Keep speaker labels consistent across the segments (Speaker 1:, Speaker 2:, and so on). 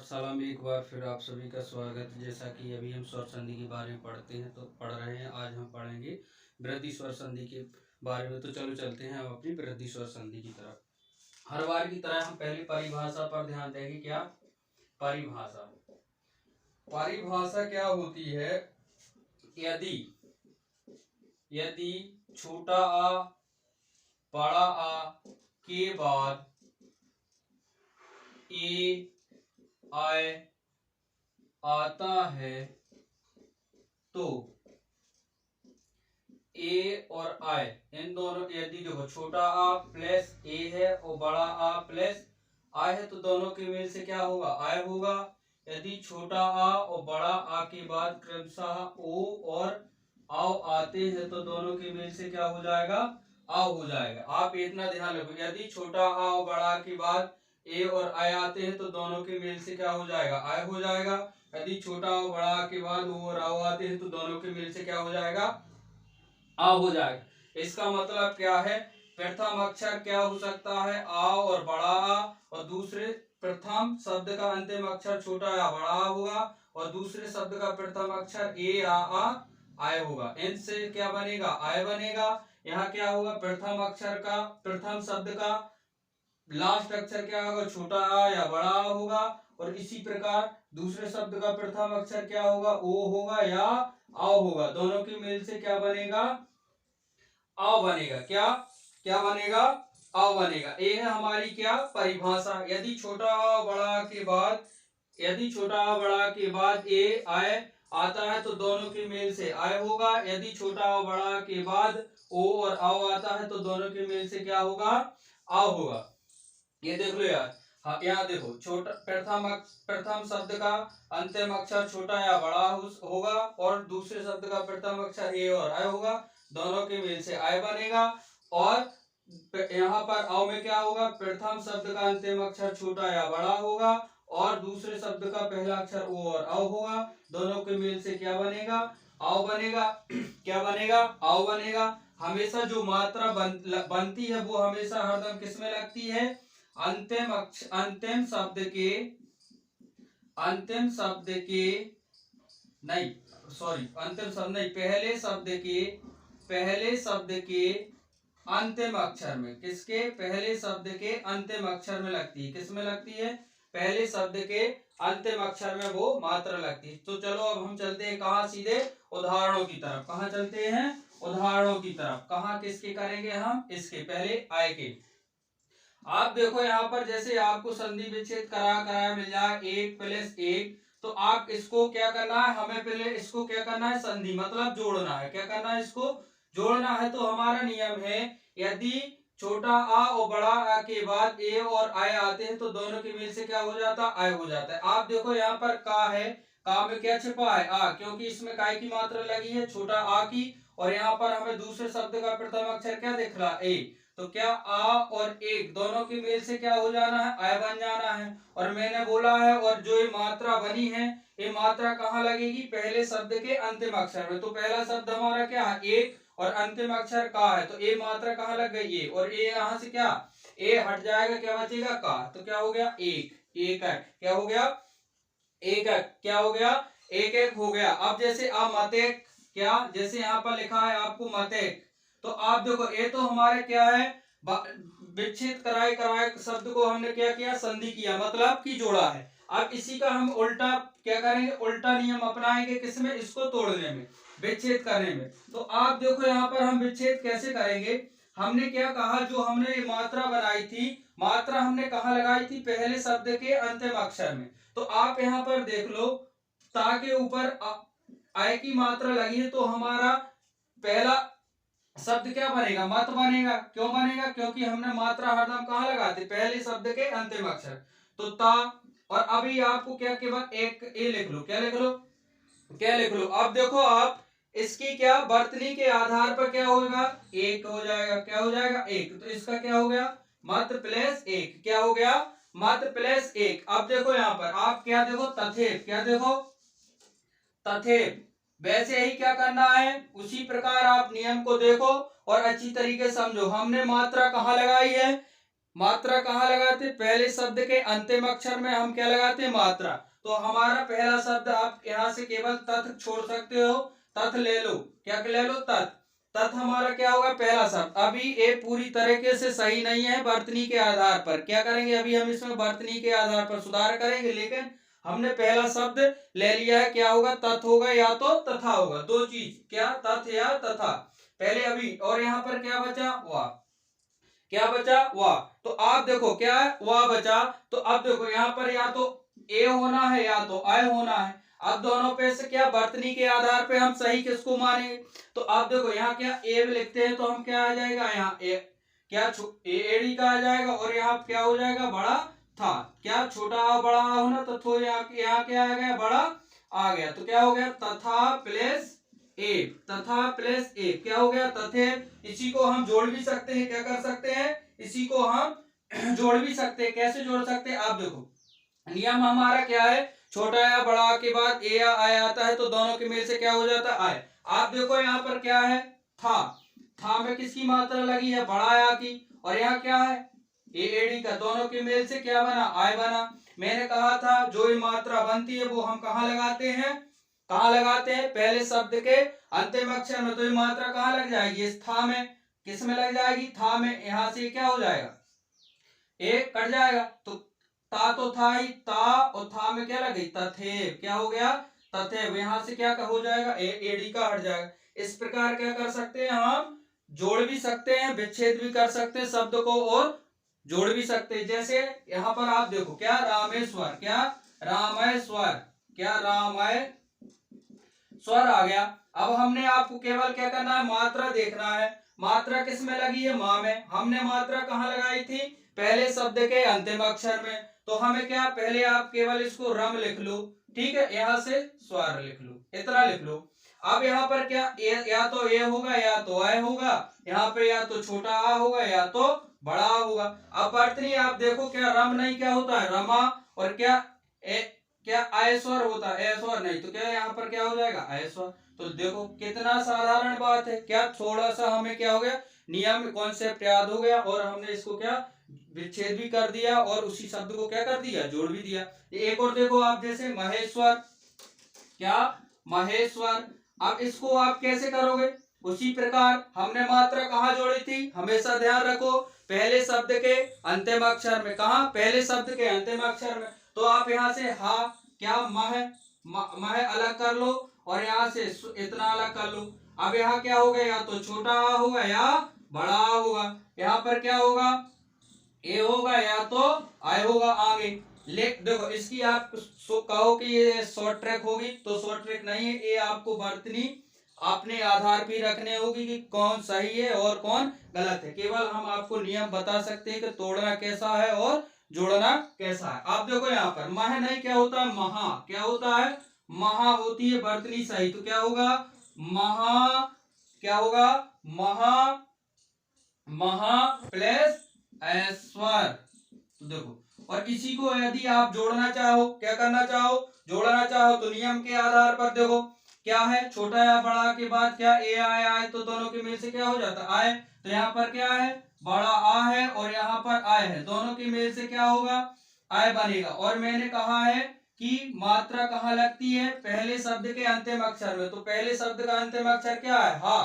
Speaker 1: पाठशाला में एक बार फिर आप सभी का स्वागत है। जैसा कि अभी हम स्वर संधि के बारे में पढ़ रहे हैं। आज हम पढ़ेंगे वृद्धि स्वर संधि के बारे में। तो चलो चलते हैं हम अपनी वृद्धि स्वर संधि की तरफ। हर बार की तरह हम पहले परिभाषा पर ध्यान देंगे। क्या परिभाषा? परिभाषा क्या होती है? यदि छोटा आ बड़ा आ के बाद ए आय आता है तो ए और आय इन दोनों, यदि देखो छोटा आ प्लस ए है और बड़ा आ प्लस आय है तो दोनों के मेल से क्या होगा? आय होगा। यदि छोटा आ और बड़ा आ के बाद क्रमशः ओ और आओ आते हैं तो दोनों के मेल से क्या हो जाएगा? आओ हो जाएगा। आप इतना ध्यान रखो, यदि छोटा आ और बड़ा आ के बाद ए और आय आते हैं तो दोनों के मेल से क्या हो जाएगा? आय हो जाएगा। यदि छोटा और बड़ा के बाद ओ और आओ आते हैं तो दोनों के मेल से क्या हो जाएगा? आ हो जाएगा। इसका मतलब क्या है? प्रथम अक्षर क्या हो सकता है? आ और बड़ा आ, और दूसरे प्रथम शब्द का अंतिम अक्षर छोटा या बड़ा आ होगा, और दूसरे शब्द का प्रथम अक्षर ए आ आय होगा। इनसे क्या बनेगा? आय बनेगा। यहाँ क्या होगा? प्रथम अक्षर का, प्रथम शब्द का लास्ट अक्षर क्या होगा? छोटा आ या बड़ा आ होगा, और इसी प्रकार दूसरे शब्द का प्रथम अक्षर क्या होगा? ओ होगा या आओ होगा। दोनों के मेल से क्या बनेगा? आओ बनेगा। क्या क्या बनेगा? आओ बनेगा। ये है हमारी क्या परिभाषा। यदि छोटा आ बड़ा के बाद, यदि छोटा आ बड़ा के बाद ए आय आता है तो दोनों के मेल से आय होगा। यदि छोटा आ बड़ा के बाद ओ और आओ आता है तो दोनों के मेल से क्या होगा? आओ होगा। ये देख लो यार। हाँ, यहाँ देखो, छोटा प्रथम शब्द का अंतिम अक्षर छोटा या बड़ा होगा, और दूसरे शब्द का प्रथम अक्षर ए और आय होगा। दोनों के मेल से आय बनेगा। और यहाँ पर आओ में क्या होगा? प्रथम शब्द का अंतिम अक्षर छोटा या बड़ा होगा, और दूसरे शब्द का पहला अक्षर ओ और आओ होगा। दोनों के मेल से क्या बनेगा? आओ बनेगा। क्या बनेगा? आओ बनेगा। हमेशा जो मात्रा बनती है वो हमेशा हरदम किस में लगती है? अंतिम शब्द के नहीं, सॉरी, अंतिम शब्द नहीं, पहले शब्द के अंतिम अक्षर में। किसके? पहले शब्द के अंतिम अक्षर में लगती है। किस में लगती है? पहले शब्द के अंतिम अक्षर में वो मात्रा लगती है। तो चलो अब हम चलते हैं कहाँ? सीधे उदाहरणों की तरफ। कहाँ चलते हैं? उदाहरणों की तरफ। कहाँ किसके करेंगे हम? इसके पहले आय के। आप देखो यहाँ पर, जैसे आपको संधि विच्छेद कराया मिल जाए 1 + 1, तो आप इसको क्या करना है? हमें पहले इसको क्या करना है? संधि मतलब जोड़ना है। क्या करना है? इसको जोड़ना है। तो हमारा नियम है, यदि छोटा आ और बड़ा आ के बाद ए और आय आते हैं तो दोनों के मेल से क्या हो जाता है? आय हो जाता है। आप देखो यहाँ पर का है, का में क्या छिपा है? आ, क्योंकि इसमें काय की मात्रा लगी है? छोटा आ की। और यहाँ पर हमें दूसरे शब्द का प्रथम अक्षर क्या दिख रहा? ए। तो क्या आ और एक दोनों के मेल से क्या हो जाना है? आय बन जाना है। और मैंने बोला है, और जो ये मात्रा बनी है, ये मात्रा कहाँ लगेगी? पहले शब्द के अंतिम अक्षर में। तो पहला शब्द हमारा क्या है? एक, और अंतिम अक्षर का है, तो ए मात्रा कहाँ लग गई? ये, और ए यहाँ से क्या? ए हट जाएगा, क्या बचेगा? का। तो क्या हो गया? एक। एक क्या हो गया? एक क्या हो गया? एक एक हो गया। अब जैसे मतेक, क्या जैसे यहाँ पर लिखा है आपको मतेक, तो आप देखो ये तो हमारे क्या है? विच्छेद कराए कराए शब्द को हमने क्या किया? संधि किया, मतलब कि जोड़ा है। अब इसी का हम उल्टा क्या करेंगे? उल्टा नियम अपनाएंगे। किसमें? इसको तोड़ने में, विच्छेद करने में। तो आप देखो यहाँ पर हम विच्छेद कैसे करेंगे? हमने क्या कहा? जो हमने ये मात्रा बनाई थी, मात्रा हमने कहाँ लगाई थी? पहले शब्द के अंतिम अक्षर में। तो आप यहाँ पर देख लो, ता के ऊपर आय की मात्रा लगी है, तो हमारा पहला शब्द क्या बनेगा? मत बनेगा। क्यों बनेगा? क्योंकि हमने मात्रा हरदम कहाँ लगाते? पहले शब्द के अंतिम अक्षर। तो ता, और अभी आपको क्या केवल एक ए लिख लो। क्या लिख लो? क्या लिख लो? अब देखो आप, इसकी क्या वर्तनी के आधार पर क्या होगा? एक हो जाएगा। क्या हो जाएगा? एक। तो इसका क्या हो गया? मत प्लस एक। क्या हो गया? मत प्लस एक। अब देखो यहाँ पर आप क्या देखो? तथेप। क्या देखो? तथेप। वैसे ही क्या करना है? उसी प्रकार आप नियम को देखो और अच्छी तरीके समझो। हमने मात्रा कहाँ लगाई है? मात्रा कहाँ लगाते? पहले शब्द के अंतिम अक्षर में हम क्या लगाते हैं? मात्रा। तो हमारा पहला शब्द, आप यहाँ से केवल तथ छोड़ सकते हो, तथ ले लो। क्या ले लो? तथ। तथ हमारा क्या होगा? पहला शब्द। अभी ये पूरी तरीके से सही नहीं है वर्तनी के आधार पर। क्या करेंगे? अभी हम इसमें वर्तनी के आधार पर सुधार करेंगे, लेकिन हमने पहला शब्द ले लिया है। क्या होगा? तथ होगा या तो तथा होगा, दो चीज। क्या? तथ या तथा। पहले अभी, और यहाँ पर क्या बचा? वाह। क्या बचा? वाह। तो आप देखो क्या है? वाह बचा। तो अब देखो यहाँ पर या तो ए होना है या तो आय होना है। अब दोनों पे से क्या वर्तनी के आधार पे हम सही किसको मानेंगे? तो आप देखो यहाँ क्या ए लिखते हैं तो हम क्या आ जाएगा? यहाँ ए क्या एडी का आ जाएगा, और यहाँ क्या हो जाएगा? बड़ा था। क्या छोटा आ बड़ा आ होना, तो थो यहाँ क्या आ गया? बड़ा आ गया। तो क्या हो गया? तथा प्लस ए। तथा प्लस ए क्या हो गया? तथे। इसी को हम जोड़ भी सकते हैं। क्या कर सकते हैं? इसी को हम जोड़ भी सकते हैं। कैसे जोड़ सकते हैं? आप देखो नियम हमारा क्या है? छोटा या बड़ा के बाद ए या आय आता है तो दोनों के मेल से क्या हो जाता है? आय। आप देखो यहाँ पर क्या है? था। था में किसकी मात्रा लगी है? बड़ा या की। और यहाँ क्या है? ए एडी का। दोनों के मेल से क्या बना? आय बना। मैंने कहा था जो ये मात्रा बनती है वो हम कहाँ लगाते हैं? कहाँ लगाते हैं? पहले शब्द के अंतिम अक्षर में। तो ये मात्रा कहाँ लग जाएगी? इस था में। किस में लग जाएगी? था में। यहाँ से क्या हो जाएगा? एक कट जाएगा। तो ता तो था ही, ता और था में क्या लग गई? तथे। क्या हो गया? तथे। यहाँ से क्या हो जाएगा? एडी का हट जाएगा। इस प्रकार क्या कर सकते हैं? हम जोड़ भी सकते हैं, विच्छेद भी कर सकते हैं शब्द को, और जोड़ भी सकते हैं। जैसे यहाँ पर आप देखो क्या? रामेश्वर। क्या? रामेश्वर। क्या? रामेश्वर आ गया। अब हमने आपको केवल क्या करना है? मात्रा देखना है। मात्रा किस में लगी है? माँ में। हमने मात्रा कहाँ लगाई थी? पहले शब्द के अंतिम अक्षर में। तो हमें क्या? पहले आप केवल इसको रम लिख लो, ठीक है? यहाँ से स्वर लिख लो, इतना लिख लो। अब यहाँ पर क्या? या तो ए होगा या तो आय होगा। यहाँ पे या तो छोटा आ होगा या तो बड़ा आ होगा। अब वर्तनी आप देखो क्या? रम नहीं क्या होता है? रमा। और क्या? क्या आयस्वर होता है? ऐश्वर नहीं। तो क्या यहाँ पर क्या हो जाएगा? ऐश्वर। तो देखो कितना साधारण बात है। क्या थोड़ा सा हमें क्या हो गया? नियम कॉन्सेप्ट याद हो गया, और हमने इसको क्या? विच्छेद भी कर दिया, और उसी शब्द को क्या कर दिया? जोड़ भी दिया। एक और देखो आप, जैसे महेश्वर। क्या? महेश्वर। अब इसको आप कैसे करोगे? उसी प्रकार हमने मात्रा कहाँ जोड़ी थी? हमेशा ध्यान रखो, पहले शब्द के अंतिम अक्षर में। कहा? पहले शब्द के अंतिम अक्षर में। तो आप यहाँ से हा क्या? मह अलग कर लो, और यहाँ से इतना अलग कर लो। अब यहाँ क्या होगा? या तो छोटा आ होगा या बड़ा आ होगा। यहाँ पर क्या होगा? ए होगा या तो आई होगा आगे। देखो इसकी आप कहो कि ये शॉर्ट ट्रैक होगी, तो शॉर्ट ट्रैक नहीं है। ये आपको वर्तनी अपने आधार पे रखने होगी कि कौन सही है और कौन गलत है। केवल हम आपको नियम बता सकते हैं कि तोड़ना कैसा है और जोड़ना कैसा है। आप देखो यहाँ पर मह नहीं, क्या होता है? महा। क्या होता है? महा होती है वर्तनी सही। तो क्या होगा? महा। क्या होगा? महा। महा प्लस ऐश्वर। तो देखो, और इसी को यदि आप जोड़ना चाहो, क्या करना चाहो? जोड़ना चाहो, तो नियम के आधार पर देखो क्या है? छोटा या बड़ा के बाद क्या? ए आय आय, तो दोनों के मेल से क्या हो जाता है? आय। तो यहाँ पर क्या है? बड़ा आ है, और यहाँ पर आय है। दोनों के मेल से क्या होगा? आय बनेगा। और मैंने कहा है कि मात्रा कहाँ लगती है? पहले शब्द के अंतिम अक्षर में। तो पहले शब्द का अंतिम अक्षर क्या है? हा।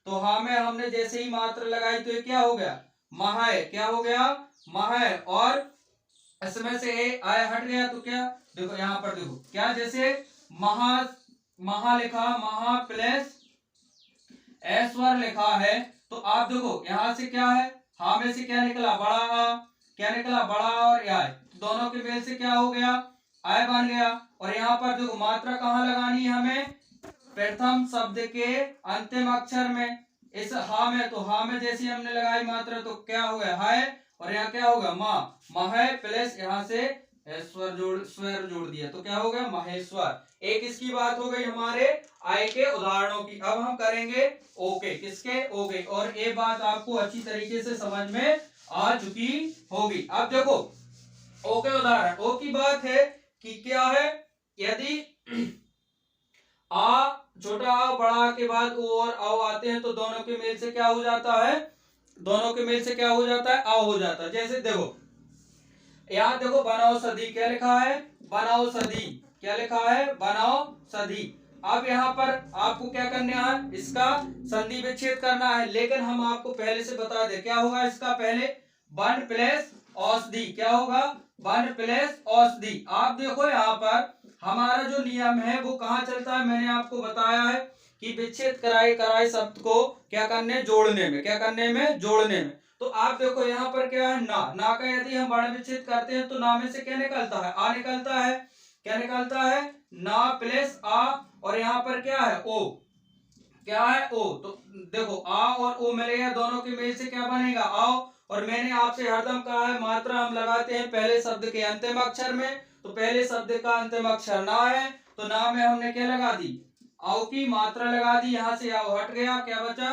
Speaker 1: तो हा में हमने जैसे ही मात्रा लगाई तो ये क्या हो गया? महाय। क्या हो गया? महाय। और इसमें से ए आय हट गया, तो क्या? देखो यहाँ पर देखो क्या? जैसे महा, महा लिखा, महा प्लस ऐश्वर लिखा है। तो आप देखो यहाँ से क्या है? हा में से क्या निकला? बड़ा आ। क्या निकला? बड़ा और आय। तो दोनों के मेल से क्या हो गया? आय बन गया। और यहाँ पर देखो मात्रा कहाँ लगानी है हमें? प्रथम शब्द के अंतिम अक्षर में। इस हा में, तो हा में जैसे हमने लगाई मात्रा तो क्या हो गया? हाय। और यहाँ क्या होगा? माँ। मह प्लस यहाँ से स्वर जोड़ दिया, तो क्या हो गया? महेश्वर। एक इसकी बात हो गई हमारे आय के उदाहरणों की। अब हम करेंगे ओके। किसके? ओके। और ये बात आपको अच्छी तरीके से समझ में आ चुकी होगी। अब देखो ओके उदाहरण। ओ की बात है कि क्या है? यदि आ, छोटा आ, बड़ा आ के बाद ओ और आओ आते हैं तो दोनों के मेल से क्या हो जाता है? दोनों के मेल से क्या हो जाता है, आओ हो जाता है। जैसे देखो यहाँ देखो बनाओ सदी, क्या लिखा है, बनाओ सदी, क्या लिखा है, बनाओ सदी। अब यहाँ पर आपको क्या करना है, इसका संधि विच्छेद करना है, लेकिन हम आपको पहले से बता दें क्या होगा इसका, पहले बन प्लस औषधि, क्या होगा, बन प्लस औषधि। आप देखो यहाँ पर हमारा जो नियम है वो कहाँ चलता है, मैंने आपको बताया है कि विच्छेद कराए कराए शब्द को क्या करने, जोड़ने में, क्या करने में, जोड़ने में। तो आप देखो यहाँ पर क्या है, ना, ना का यदि हम वर्ण विच्छेद करते हैं तो ना में से क्या निकलता है, आ निकलता है, क्या निकलता है, ना प्लस आ, और यहाँ पर क्या है, ओ, क्या है, ओ। तो देखो आ और ओ मिलेगा, दोनों के मेल से क्या बनेगा, आओ। और मैंने आपसे हरदम कहा है मात्रा हम लगाते हैं पहले शब्द के अंतिम अक्षर में, तो पहले शब्द का अंतिम अक्षर ना है, तो ना में हमने क्या लगा दी, आओ की मात्रा लगा दी, यहाँ से आओ हट गया, क्या बचा,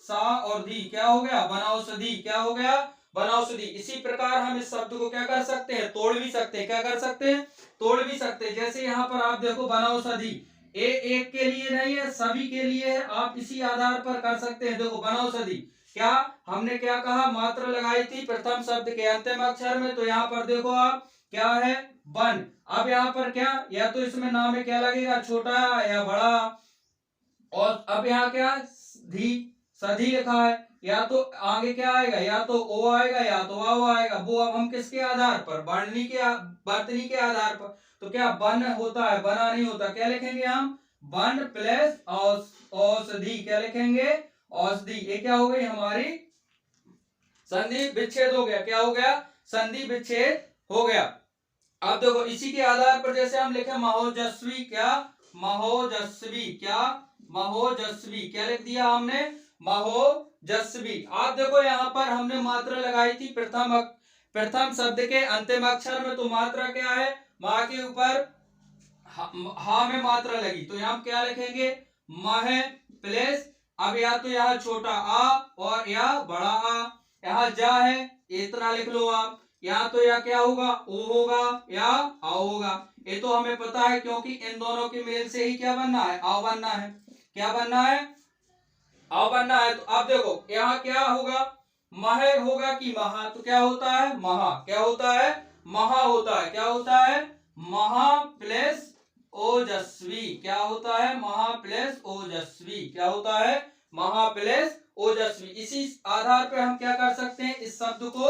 Speaker 1: सा और दी, क्या हो गया, बनौषधि, क्या हो गया, बनौषधि। इसी प्रकार हम इस शब्द को क्या कर सकते हैं, तोड़ भी सकते हैं, क्या कर सकते हैं, तोड़ भी सकते हैं। जैसे यहाँ पर आप देखो बनौषधि, ए एक के लिए नहीं है, सभी के लिए है, आप इसी आधार पर कर सकते हैं। देखो बनौषधि, क्या हमने क्या कहा, मात्रा लगाई थी प्रथम शब्द के अंतिम अक्षर में, तो यहाँ पर देखो आप क्या है, बन। अब यहाँ पर क्या, या तो इसमें नाम में क्या लगेगा, छोटा या बड़ा, और अब यहाँ क्या, धी, सधी लिखा है, या तो आगे क्या आएगा, या तो ओ आएगा या तो आओ आएगा। वो अब हम किसके आधार पर, वर्तनी के वर्तनी के आधार पर। तो क्या बन होता है, बना नहीं होता, क्या लिखेंगे हम, बन प्लस औषधि, क्या लिखेंगे, औषधि। ये क्या हो गई हमारी, संधि विच्छेद हो गया, क्या हो गया, संधि विच्छेद हो गया। अब देखो इसी के आधार पर जैसे हम लिखे महोजस्वी, क्या, महोजस्वी, क्या, महोजस्वी, क्या लिख दिया हमने, महोजस्वी। आप देखो यहाँ पर हमने मात्रा लगाई थी प्रथम शब्द के अंतिम अक्षर में, तो मात्रा क्या है, माँ के ऊपर हा में मात्रा लगी, तो यहाँ क्या लिखेंगे, मह प्लस, अब या तो यहाँ छोटा आ और या बड़ा आ, यहाँ जा है इतना लिख लो आप, यहाँ तो या क्या होगा, ओ होगा या आओ होगा। ये तो हमें पता है क्योंकि इन दोनों के मेल से ही क्या बनना है, आओ बनना है, क्या बनना है, आओ बनना है। तो आप देखो यहाँ क्या होगा, मह होगा कि महा, तो क्या होता है, महा, क्या होता है, महा होता है, क्या होता है, महा प्लस ओजस्वी, क्या होता है, महा प्लस ओजस्वी, क्या होता है, महा प्लस ओजस्वी। इसी आधार पर हम क्या कर सकते हैं, इस शब्द को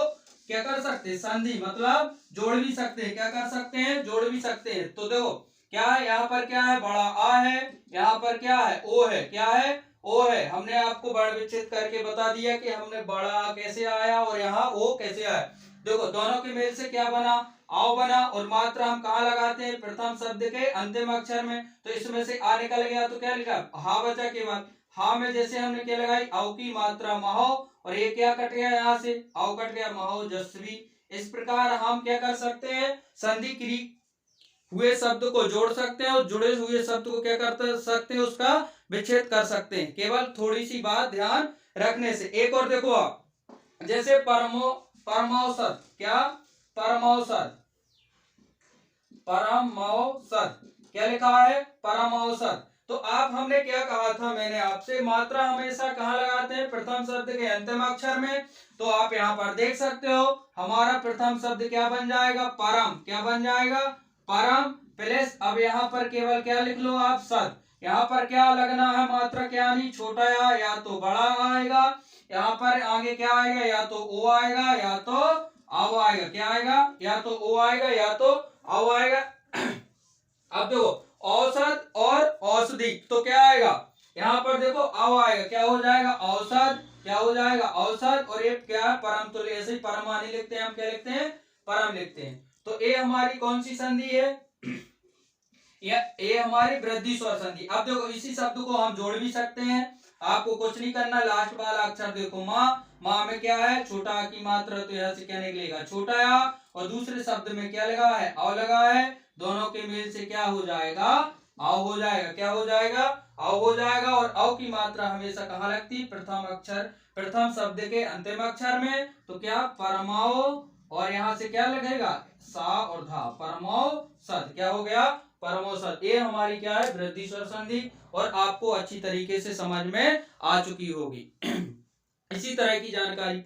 Speaker 1: क्या कर सकते हैं, संधि मतलब जोड़ भी सकते हैं, क्या कर सकते हैं, जोड़ भी सकते हैं। तो देखो क्या है, यहाँ पर क्या है, बड़ा आ है, यहाँ पर क्या है, ओ है, क्या है, ओ है। हमने आपको वर्ण विच्छेद करके बता दिया कि हमने बड़ा आ कैसे आया और यहाँ ओ कैसे आया। देखो दोनों के मेल से क्या बना, आओ बना, और मात्रा हम कहाँ लगाते हैं, प्रथम शब्द के अंतिम अक्षर में, तो इसमें से आ निकल गया, तो क्या लिखा, हा बचा केवल, हा में जैसे हमने क्या लगाई, आओ की मात्रा महो, और ये क्या कट गया, यहाँ से आओ कट गया, महोजस्वी। इस प्रकार हम क्या कर सकते हैं, संधि क्री हुए शब्द को जोड़ सकते हैं, और जुड़े हुए शब्द को क्या कर सकते हैं, उसका विच्छेद कर सकते हैं, केवल थोड़ी सी बात ध्यान रखने से। एक और देखो आप, जैसे परमौषध, क्या, परमौषध, परमौषध, क्या लिखा है, परमौषध। तो आप हमने क्या कहा था, मैंने आपसे मात्रा हमेशा कहाँ लगाते हैं, प्रथम शब्द के अंतिम अक्षर में। तो आप यहाँ पर देख सकते हो हमारा प्रथम शब्द क्या बन जाएगा, परम, क्या बन जाएगा, परम प्लस, अब यहाँ पर केवल क्या लिख लो आप, सद। यहाँ पर क्या लगना है, मात्रा क्या नहीं, छोटा या तो बड़ा आएगा, यहाँ पर आगे क्या आएगा, या तो ओ आएगा या तो आओ आएगा, क्या आएगा, या तो ओ आएगा या तो आओ आएगा। अब देखो औसत और औषधि, तो क्या आएगा, यहाँ पर देखो आओ आएगा, क्या हो जाएगा, औसत, क्या हो जाएगा, औसत, और ये क्या है, परम। तो ऐसे ही परमानी लिखते हैं, हम क्या लिखते हैं, परम लिखते हैं। तो ये हमारी कौन सी संधि है, ये हमारी वृद्धि स्वर संधि। अब देखो इसी शब्द को हम जोड़ भी सकते हैं, आपको कुछ नहीं करना, लास्ट वाला अक्षर देखो माँ, माँ में क्या है, छोटा की मात्रा, तो यहाँ से क्या निकलेगा, छोटा या, और दूसरे शब्द में क्या लगा है, आओ लगा है, दोनों के मेल से क्या हो जाएगा, आओ हो जाएगा, क्या हो जाएगा, आओ हो जाएगा। और आओ की मात्रा हमेशा कहाँ लगती है, प्रथम अक्षर, प्रथम शब्द के अंतिम अक्षर में, तो क्या, परमाओ, और यहाँ से क्या लगेगा, सा और धा, परमौषध, क्या हो गया, परमौषध। ये हमारी क्या है, वृद्धि स्वर संधि, और आपको अच्छी तरीके से समझ में आ चुकी होगी। इसी तरह की जानकारी